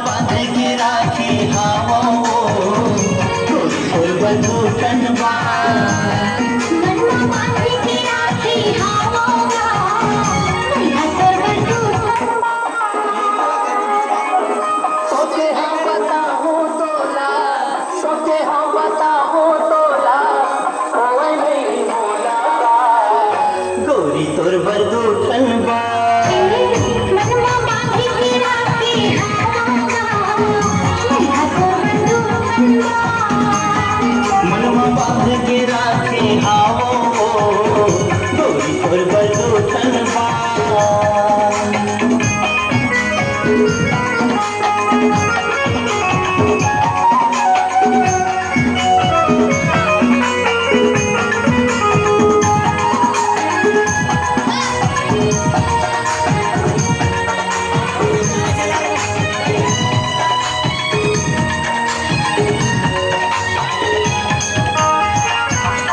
बांध के राखी हावो गोरी तोर बंधु ठनबा मनवा बांध के राखी हावो भैया तोर बंधु ठनबा सोचे हम बताओ तोला सोचे हम बताओ तोला ओए नहीं बोला गोरी तोर बंधु ठनबा मनवा बांध के राखी हावो भैया तोर बंधु ठनबा मनवा बांध के राखे आवो गोरी तोर बंधु ठनबा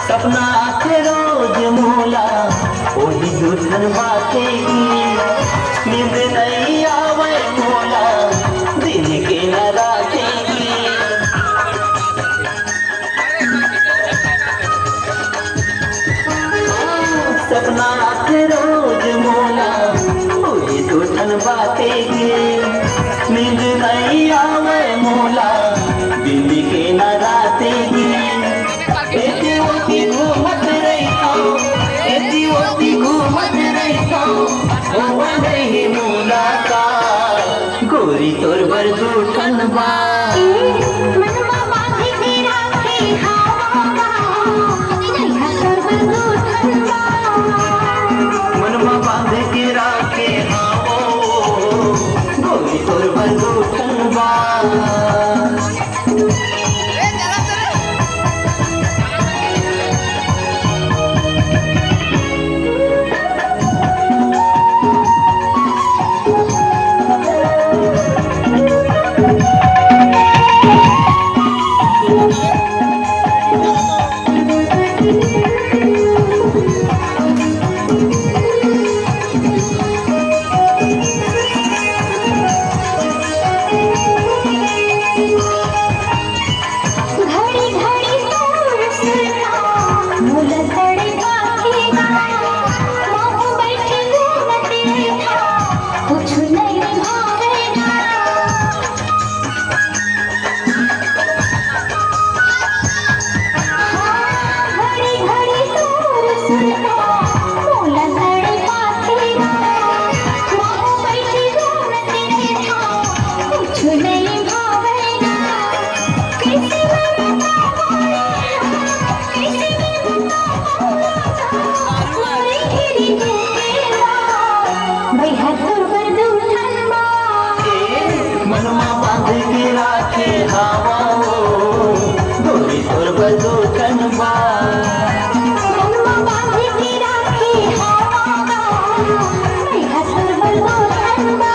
सपना आखे रोज मोला ओही दूठन बातें की नींद नहीं आवे मोला दिन के न राखेगी सपना आखे रोज मोला ओही दूठन बातें की नींद नहीं आवे मोला दिन के न राखेगी घूमत रहता नहीं मुलाकात गोरी तोर बंधु ठनबा मनवा बांध के राखी हावो भैया तोर बंधु ठनबा मनवा बांध के राखे हावो गोरी तोर बंधु ठनबा घड़ी घड़ी तोर सुना मुल तड़े बाखेगा मोह बैठे घूमत रहता कुछ नहीं भावेगा घड़ी घड़ी तोर सुना मुल तड़े बाखेगा मोह बैठे घूमत रहता कुछ नहीं भावेगा कैसे मैं भैया तोर बंधु ठनबा मनवा बांध के राखे हावो गोरी तोर बंधु ठनबा मनवा बांध के राखी हावो भैया तोर बंधु ठनबा